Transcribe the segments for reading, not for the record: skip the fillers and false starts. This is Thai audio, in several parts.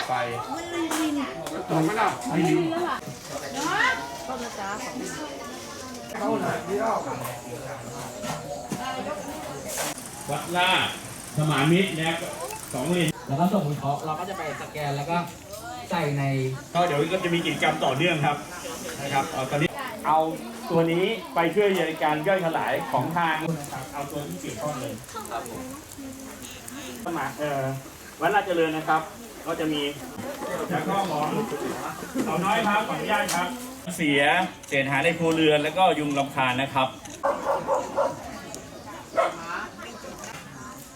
ไปตรงไม่ได้ไม่ลิงวัดล่าสมานมิตรและ2 เลนแล้วก็ส่งคุณเขาเราก็จะไปสแกนแล้วก็ใส่ในก็เดี๋ยวก็จะมีกิจกรรมต่อเนื่องครับนะครับตอนนี้เอาตัวนี้ไปช่วยในการย่อยสลายของทางนะครับเอาตัวที่เกี่ยวข้องเลยครับผมสมัครวัดราชเจริญนะครับก็จะมีแล้วก็ของเอาน้อยครับขออนุญาตครับเสียเศษอาหารในครัวเรือนแล้วก็ยุงรำคาญนะครับ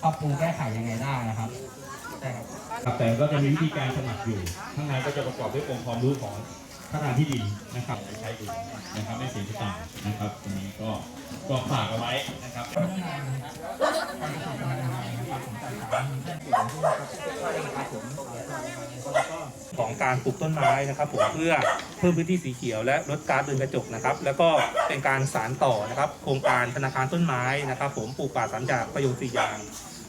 ปรับปรุงแก้ไขยังไงได้นะครับใช่ครับแต่ก็จะมีวิธีการสมัครอยู่ข้างในก็จะประกอบด้วยองค์ความรู้ของท่านที่ดินนะครับใช้อยู่นะครับไม่เสียตังค์นะครับตรงนี้ก็ฝากเอาไว้นะครับของการปลูกต้นไม้นะครับผมเพื่อเพิ่มพื้นที่สีเขียวและลดก๊าซเรือนกระจกนะครับแล้วก็เป็นการสานต่อนะครับโครงการธนาคารต้นไม้นะครับผมปลูกป่า3 อย่างประโยชน์4 อย่าง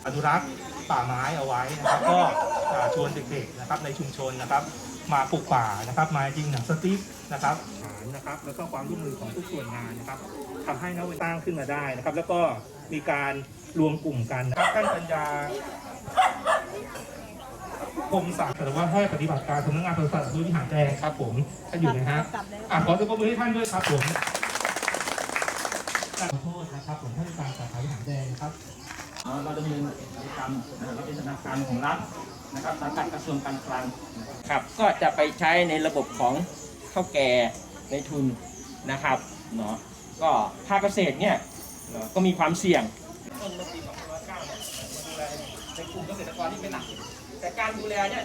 อนุรักษ์ป่าไม้เอาไว้นะครับก็ชวนเด็กๆนะครับในชุมชนนะครับมาปลูกป่านะครับมายิงหนังสติ๊กนะครับนะครับแล้วก็ความร่วมมือของทุกส่วนงานนะครับทำให้นักวิจัยสร้างขึ้นมาได้นะครับแล้วก็มีการรวมกลุ่มกันนะครับท่านปัญญาคมศักดิ์หรือว่าให้ปฏิบัติการสำนักงานปศุสัตว์พื้นที่หางแดงครับผมท่านอยู่นะฮะขอตัวปรบมือให้ท่านด้วยครับผมขอโทษนะครับผมท่านการสาขาวิหารแดงครับเราดำเนินกิจกรรมเราเป็นธนาคารของรัฐนะครับสังกัดกระทรวงการคลังครับก็จะไปใช้ในระบบของเฒ่าแก่ในทุนนะครับเนาะก็ภาคเกษตรเนี่ยก็มีความเสี่ยงต้นเมื่อปี2509เนี่ยมาดูแลในกลุ่มเกษตรกรที่เป็นหลักแต่การดูแลเนี่ย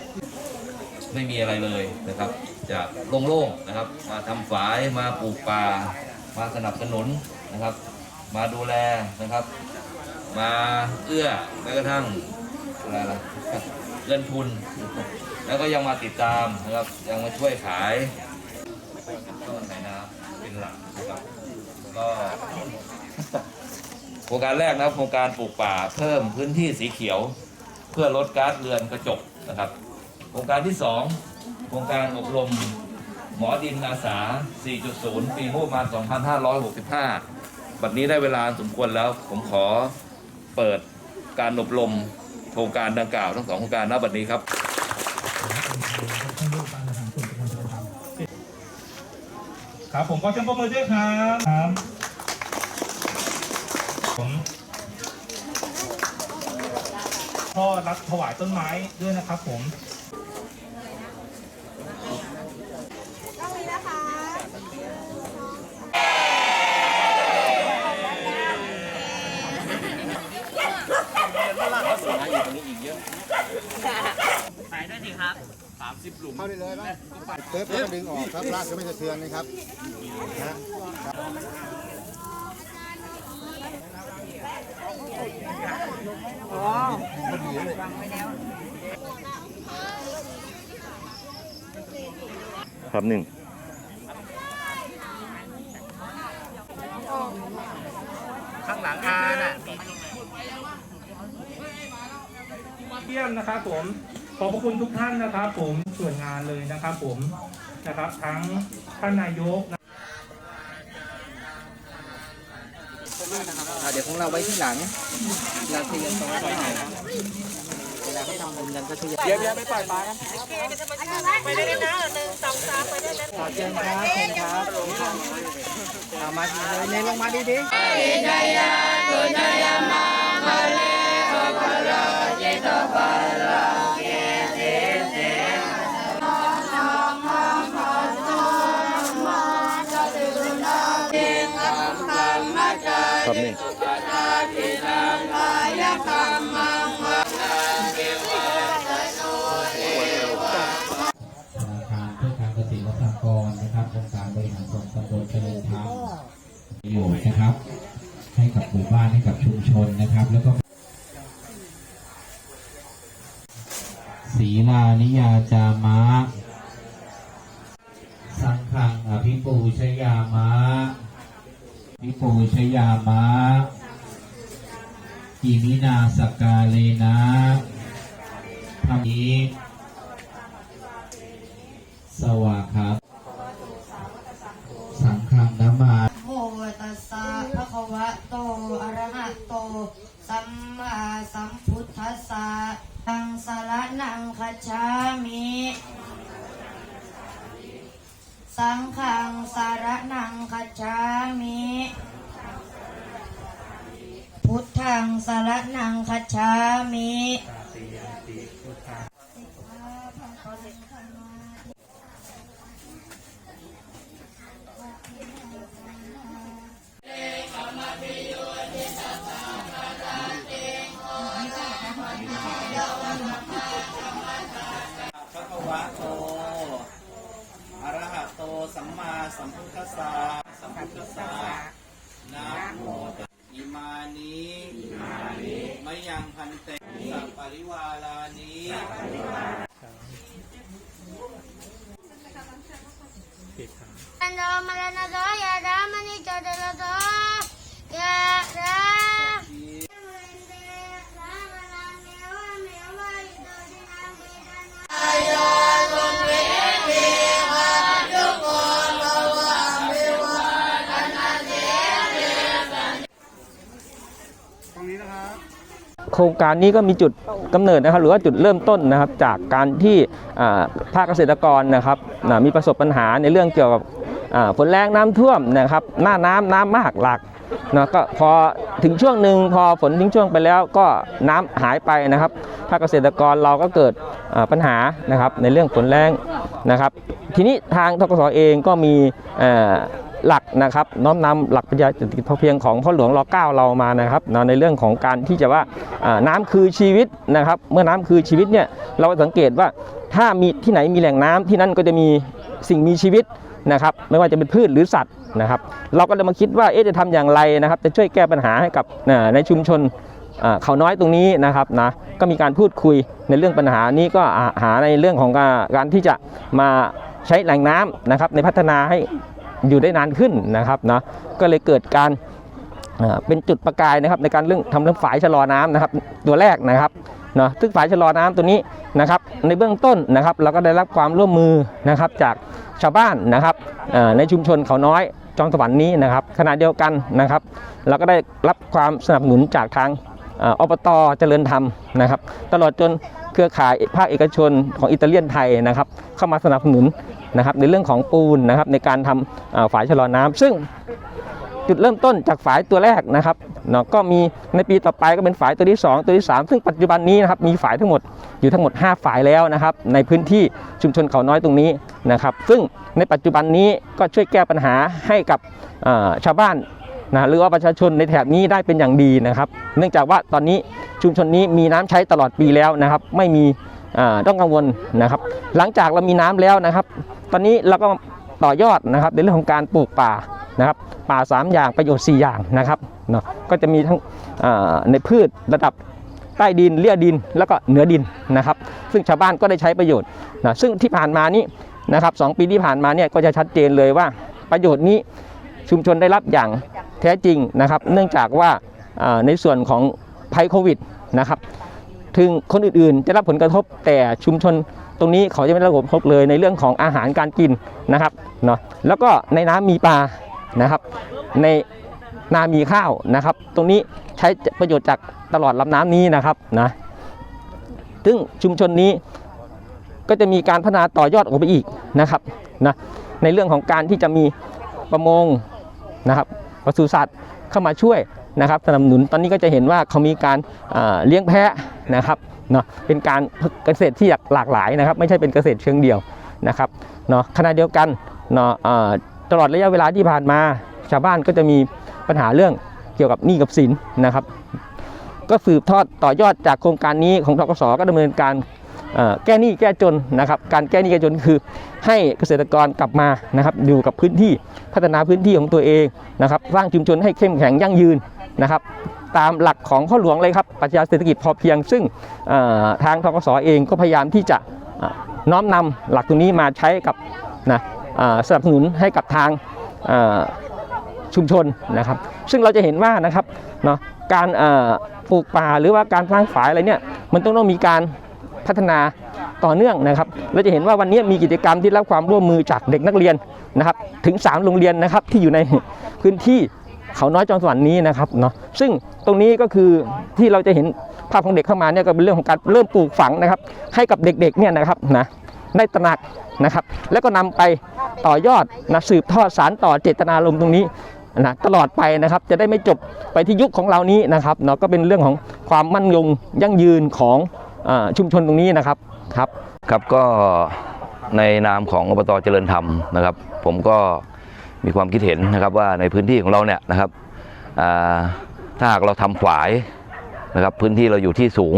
ไม่มีอะไรเลยนะครับจะโล่งๆนะครับมาทำฝายมาปลูกป่ามาสนับสนุนนะครับมาดูแลนะครับมาเอื้อแม้กระทั่งอะไรล่ะเงินทุนแล้วก็ยังมาติดตามนะครับยังมาช่วยขายต้นไหนน้ำเป็นหลักนะครับก็โครงการแรกนะครับโครงการปลูกป่าเพิ่มพื้นที่สีเขียวเพื่อลดก๊าซเรือนกระจกนะครับโครงการที่2โครงการอบรมหมอดินอาสา 4.0 ปีงบประมาณ 2565 บัดนี้ได้เวลาสมควรแล้วผมขอเปิดการอบรมโครงการดังกล่าวทั้ง2โครงการณบัดนี้ครับครับผมขอเชิญปรบมือด้วยครับผมพ่อรับถวายต้นไม้ด้วยนะครับผมต้องมีนะคะถ่ายได้สิครับ30 หลุมเข้าได้เลยป่ะเติร์ฟแล้วก็ดึงออกครับลากจะไม่สะเทือนนะครับนะครับหนึ่งข้างหลังอาน่ะเยี่ยมนะครับผมขอบพระคุณทุกท่านนะครับผมส่วนงานเลยนะครับผมนะครับทั้งท่านนายกเดี๋ยวของเราไว้ที่หลังเราเทียนตรงไว้หน่อยเวลาเขาทำบุญกันก็เทียนเดี๋ยวไปปล่อยปลากันไปได้แล้วนะ1 2 3ไปได้แล้วขอเชิญครับเชิญครับเอามาเลยเน้นลงมาดีๆจายาตุจายามามาเลอภะระเจตภะระเกเสเสครับนี่ธนาคารเพื่อการเกษตรและสหกรณ์นะครับองค์การบริหารส่วนตำบลเจริญธรรมประโยชน์นะครับให้กับหมู่บ้านให้กับชุมชนนะครับแล้วก็ศีลานิยาจามะสังฆังอภิปูชยามะภิปูชยามะอิมินาสกกาเลนะธรรมิ สวากขาสังฆังนามา โมตัสสะภะคะวะโตอะระหะโตสัมมาสัมพุทธัสสะทังสารนังคัจฉามิสังฆังสารนังคัจฉามิพุทธังสารนังคัจฉามิ ภะคะวะโตอะระหะโตสัมมาสัมพุทธัสสะนะโมตัสสะอิมานิมะยังพันเตสัพปริวารานิอันโดมาลนาโดยาดามันิจเดลโดยาดาโครงการนี้ก็มีจุดกำเนิดนะครับหรือว่าจุดเริ่มต้นนะครับจากการที่ภาคเกษตรกรนะครับมีประสบปัญหาในเรื่องเกี่ยวกับฝนแรงน้ำท่วมนะครับหน้าน้ำมากหลักนะก็พอถึงช่วงหนึ่งพอฝนทิ้งช่วงไปแล้วก็น้ำหายไปนะครับภาคเกษตรกรเราก็เกิดปัญหานะครับในเรื่องฝนแรงนะครับทีนี้ทางธกส.เองก็มีหลักนะครับน้อมนำหลักปรัชญาเศรษฐกิจพอเพียงของพ่อหลวงร.9 เรามานะครับในเรื่องของการที่จะว่าน้ำคือชีวิตนะครับเมื่อน้ำคือชีวิตเนี่ยเราสังเกตว่าถ้ามีที่ไหนมีแหล่งน้ำที่นั่นก็จะมีสิ่งมีชีวิตนะครับไม่ว่าจะเป็นพืชหรือสัตว์นะครับเราก็เลยมาคิดว่าจะทำอย่างไรนะครับจะช่วยแก้ปัญหาให้กับในชุมชนเขาน้อยตรงนี้นะครับนะก็มีการพูดคุยในเรื่องปัญหานี้ก็หาในเรื่องของการที่จะมาใช้แหล่งน้ำนะครับในพัฒนาให้อยู่ได้นานขึ้นนะครับนะก็เลยเกิดการเป็นจุดประกายนะครับในการทำเรื่องฝายชะลอน้ำนะครับตัวแรกนะครับเนาะซึ่งฝายชะลอน้ำตัวนี้นะครับในเบื้องต้นนะครับเราก็ได้รับความร่วมมือนะครับจากชาวบ้านนะครับในชุมชนเขาน้อยจอมสวรรค์นี้นะครับขณะเดียวกันนะครับเราก็ได้รับความสนับสนุนจากทางอบต.เจริญธรรมนะครับตลอดจนเครือข่ายภาคเอกชนของอิตาเลียนไทยนะครับเข้ามาสนับสนุนนะครับในเรื่องของปูนนะครับในการทำฝายชะลอน้ำซึ่งจุดเริ่มต้นจากฝายตัวแรกนะครับเนาะก็มีในปีต่อไปก็เป็นฝายตัวที่2ตัวที่3ซึ่งปัจจุบันนี้นะครับมีฝายทั้งหมดอยู่ทั้งหมด5ฝายแล้วนะครับในพื้นที่ชุมชนเขาน้อยตรงนี้นะครับซึ่งในปัจจุบันนี้ก็ช่วยแก้ปัญหาให้กับชาวบ้านนะหรือว่าประชาชนในแถบนี้ได้เป็นอย่างดีนะครับเนื่องจากว่าตอนนี้ชุมชนนี้มีน้ำใช้ตลอดปีแล้วนะครับไม่มีต้องกังวลนะครับหลังจากเรามีน้ำแล้วนะครับตอนนี้เราก็ต่อยอดนะครับในเรื่องของการปลูกป่านะครับป่า3อย่างประโยชน์4อย่างนะครับเนาะก็จะมีทั้งในพืชระดับใต้ดินเลี่ยดินแล้วก็เหนือดินนะครับซึ่งชาวบ้านก็ได้ใช้ประโยชน์นะซึ่งที่ผ่านมานี้นะครับ2 ปีที่ผ่านมาเนี่ยก็จะชัดเจนเลยว่าประโยชน์นี้ชุมชนได้รับอย่างแท้จริงนะครับเนื่องจากว่าในส่วนของภัยโควิดนะครับถึงคนอื่นๆจะรับผลกระทบแต่ชุมชนตรงนี้เขาจะไม่ได้รับผลกระทบเลยในเรื่องของอาหารการกินนะครับเนาะแล้วก็ในน้ำมีปลานะครับในนามีข้าวนะครับตรงนี้ใช้ประโยชน์จากตลอดลำน้ำนี้นะครับนะซึ่งชุมชนนี้ก็จะมีการพัฒนาต่อยอดออกไปอีกนะครับนะในเรื่องของการที่จะมีประมงนะครับปศุสัตว์เข้ามาช่วยนะครับสนับสนุนตอนนี้ก็จะเห็นว่าเขามีการเลี้ยงแพะนะครับเนาะเป็นการเกษตรที่หลากหลายนะครับไม่ใช่เป็นเกษตรเชิงเดียวนะครับเนาะขณะเดียวกันเนาะตลอดระยะเวลาที่ผ่านมาชาวบ้านก็จะมีปัญหาเรื่องเกี่ยวกับหนี้กับสินนะครับก็สืบทอดต่อยอดจากโครงการนี้ของธกส.ก็ดำเนินการแก้หนี้แก้จนนะครับการแก้หนี้แก้จนคือให้เกษตรกรกลับมานะครับอยู่กับพื้นที่พัฒนาพื้นที่ของตัวเองนะครับสร้างชุมชนให้เข้มแข็งยั่งยืนนะครับตามหลักของพ่อหลวงเลยครับปรัชญาเศรษฐกิจพอเพียงซึ่งทางธกส.เองก็พยายามที่จะน้อมนำหลักตรงนี้มาใช้กับสนับสนุนให้กับทางชุมชนนะครับซึ่งเราจะเห็นว่านะครับเนาะการปลูกป่าหรือว่าการสร้างฝายอะไรเนี่ยมันต้องมีการพัฒนา ต่อเนื่องนะครับเราจะเห็นว่าวันนี้มีกิจกรรมที่รับความร่วมมือจากเด็กนักเรียนนะครับถึง3โรงเรียนนะครับที่อยู่ในพื้นที่เขาน้อยจอมสวรรค์นี้นะครับเนาะซึ่งตรงนี้ก็คือที่เราจะเห็นภาพของเด็กเข้ามาเนี่ยก็เป็นเรื่องของการเริ่มปลูกฝังนะครับให้กับเด็กๆเนี่ยนะครับนะได้ตระหนักนะครับแล้วก็นำไปต่อยอดนะสืบทอดสารต่อเจตนารมณ์ตรงนี้นะตลอดไปนะครับจะได้ไม่จบไปที่ยุคของเรานี้นะครับเนาะก็เป็นเรื่องของความมั่นคงยั่งยืนของชุมชนตรงนี้นะครับครับก็ในนามของอบต.เจริญธรรมนะครับผมก็มีความคิดเห็นนะครับว่าในพื้นที่ของเราเนี่ยนะครับถ้าหากเราทำฝายนะครับพื้นที่เราอยู่ที่สูง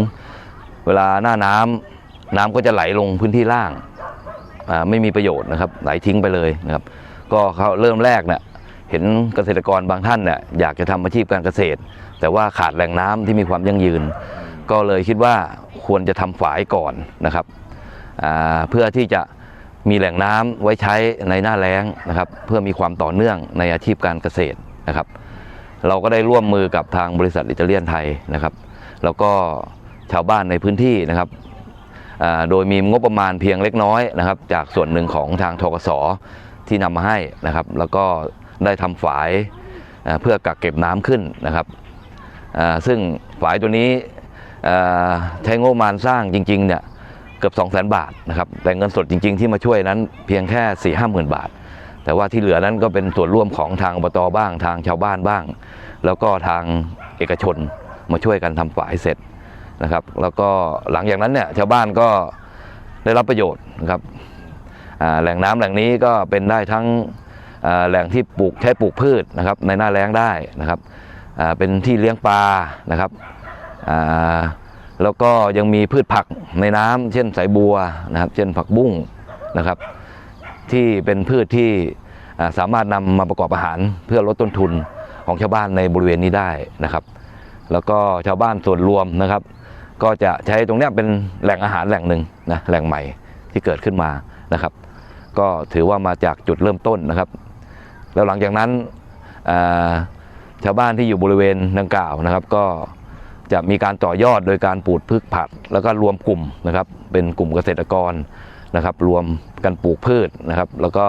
เวลาหน้าน้ำก็จะไหลลงพื้นที่ล่างไม่มีประโยชน์นะครับไหลทิ้งไปเลยนะครับก็เขาเริ่มแรกเนี่ยเห็นเกษตรกรบางท่านเนี่ยอยากจะทำอาชีพการเกษตรแต่ว่าขาดแหล่งน้ำที่มีความยั่งยืนก็เลยคิดว่าควรจะทำฝายก่อนนะครับเพื่อที่จะมีแหล่งน้ำไว้ใช้ในหน้าแล้งนะครับเพื่อมีความต่อเนื่องในอาชีพการเกษตรนะครับเราก็ได้ร่วมมือกับทางบริษัทอิตาเลียนไทยนะครับแล้วก็ชาวบ้านในพื้นที่นะครับโดยมีงบประมาณเพียงเล็กน้อยนะครับจากส่วนหนึ่งของทางธกส.ที่นำมาให้นะครับแล้วก็ได้ทำฝายเพื่อกักเก็บน้ำขึ้นนะครับซึ่งฝายตัวนี้ใช้งบประมาณสร้างจริงๆเนี่ยเกือบ 200,000 บาทนะครับแต่เงินสดจริงๆที่มาช่วยนั้นเพียงแค่ 4-50,000 บาทแต่ว่าที่เหลือนั้นก็เป็นส่วนร่วมของทางอบต.บ้างทางชาวบ้านบ้างแล้วก็ทางเอกชนมาช่วยกันทำฝายเสร็จนะครับแล้วก็หลังจากนั้นเนี่ยชาวบ้านก็ได้รับประโยชน์นะครับแหล่งน้ำแหล่งนี้ก็เป็นได้ทั้งแหล่งที่ใช้ปลูกพืชนะครับในหน้าแล้งได้นะครับเป็นที่เลี้ยงปลานะครับแล้วก็ยังมีพืชผักในน้ำเช่นสายบัวนะครับเช่นผักบุ้งนะครับที่เป็นพืชที่สามารถนำมาประกอบอาหารเพื่อลดต้นทุนของชาวบ้านในบริเวณนี้ได้นะครับแล้วก็ชาวบ้านส่วนรวมนะครับก็จะใช้ตรงนี้เป็นแหล่งอาหารแหล่งหนึ่งนะแหล่งใหม่ที่เกิดขึ้นมานะครับก็ถือว่ามาจากจุดเริ่มต้นนะครับแล้วหลังจากนั้นชาวบ้านที่อยู่บริเวณดังกล่าวนะครับก็จะมีการต่อยอดโดยการปลูกพืชผักแล้วก็รวมกลุ่มนะครับเป็นกลุ่มเกษตรกรนะครับรวมกันปลูกพืชนะครับแล้วก็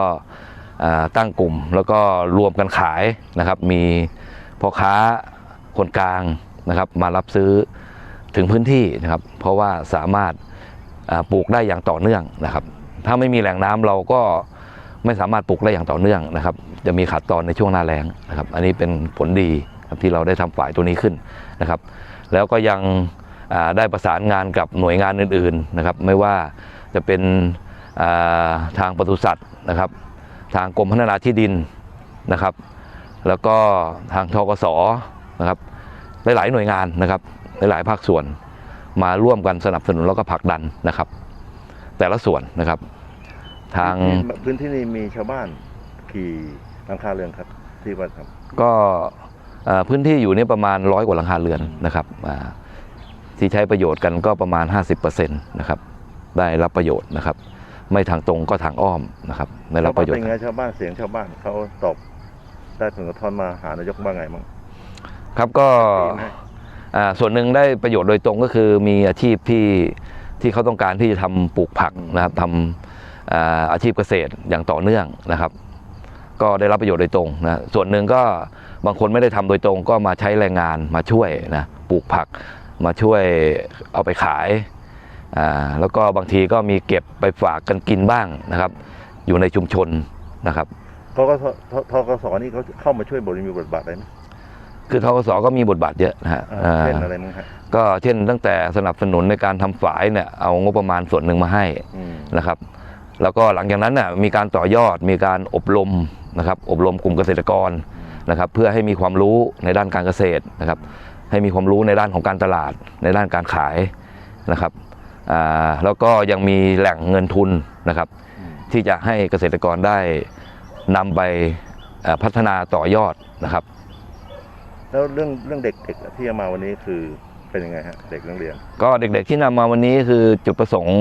ตั้งกลุ่มแล้วก็รวมกันขายนะครับมีพ่อค้าคนกลางนะครับมารับซื้อถึงพื้นที่นะครับเพราะว่าสามารถปลูกได้อย่างต่อเนื่องนะครับถ้าไม่มีแหล่งน้ำเราก็ไม่สามารถปลูกได้อย่างต่อเนื่องนะครับจะมีขาดตอนในช่วงหน้าแล้งนะครับอันนี้เป็นผลดีครับที่เราได้ทำฝ่ายตัวนี้ขึ้นนะครับแล้วก็ยังได้ประสานงานกับหน่วยงานอื่นๆนะครับไม่ว่าจะเป็นทางปศุสัตว์นะครับทางกรมพัฒนาที่ดินนะครับแล้วก็ทางธกส.นะครับหลายๆหน่วยงานนะครับหลายๆภาคส่วนมาร่วมกันสนับสนุนแล้วก็ผลักดันนะครับแต่ละส่วนนะครับทางพื้นที่นี้มีชาวบ้านกี่หลังคาเรือนครับที่ว่าทำก็พื้นที่อยู่นี่ประมาณ100 กว่าหลังคาเรือนนะครับที่ใช้ประโยชน์กันก็ประมาณ 50% นะครับได้รับประโยชน์นะครับไม่ทางตรงก็ทางอ้อมนะครับได้รับประโยชน์เป็นไงชาวบ้านเสียงชาวบ้านเขาตอบได้ผลกระทบมาหานายกบ้างไงบ้างครับก็ส่วนหนึ่งได้ประโยชน์โดยตรงก็คือมีอาชีพที่เขาต้องการที่จะทำปลูกผักนะครับทำอาชีพเกษตรอย่างต่อเนื่องนะครับก็ได้รับประโยชน์โดยตรงนะส่วนหนึ่งก็บางคนไม่ได้ทำโดยตรงก็มาใช้แรงงานมาช่วยนะปลูกผักมาช่วยเอาไปขายแล้วก็บางทีก็มีเก็บไปฝากกันกินบ้างนะครับอยู่ในชุมชนนะครับทกส.นี่เขาเข้ามาช่วยมีบทบาทอะไรไหมคือทกส.ก็มีบทบาทเยอะนะฮะเช่นอะไรมั้งครับก็เช่นตั้งแต่สนับสนุนในการทำฝายเนี่ยเอางบประมาณส่วนหนึ่งมาให้นะครับแล้วก็หลังจากนั้นน่ะมีการต่อยอดมีการอบรมนะครับอบรมกลุ่มเกษตรกรนะครับเพื่อให้มีความรู้ในด้านการเกษตรนะครับให้มีความรู้ในด้านของการตลาดในด้านการขายนะครับแล้วก็ยังมีแหล่งเงินทุนนะครับที่จะให้เกษตรกรได้นำไปพัฒนาต่อยอดนะครับแล้วเรื่องเด็กที่มาวันนี้คือเป็นยังไงฮะเด็กนักเรียนก็เด็กๆที่นำมาวันนี้คือจุดประสงค์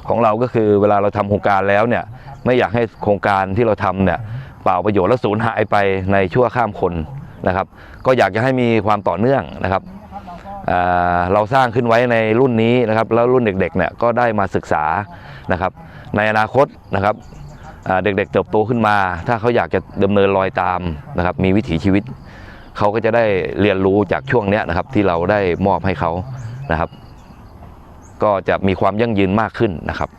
ของเราก็คือเวลาเราทำโครงการแล้วเนี่ยไม่อยากให้โครงการที่เราทำเนี่ยเปล่าประโยชน์และสูญหายไปในชั่วข้ามคนนะครับก็อยากจะให้มีความต่อเนื่องนะครับ เราสร้างขึ้นไว้ในรุ่นนี้นะครับแล้วรุ่นเด็กๆเนี่ยก็ได้มาศึกษานะครับในอนาคตนะครับเด็กๆเติบโตขึ้นมาถ้าเขาอยากจะดำเนินรอยตามนะครับมีวิถีชีวิตเขาก็จะได้เรียนรู้จากช่วงนี้นะครับที่เราได้มอบให้เขานะครับก็จะมีความยั่งยืนมากขึ้นนะครับ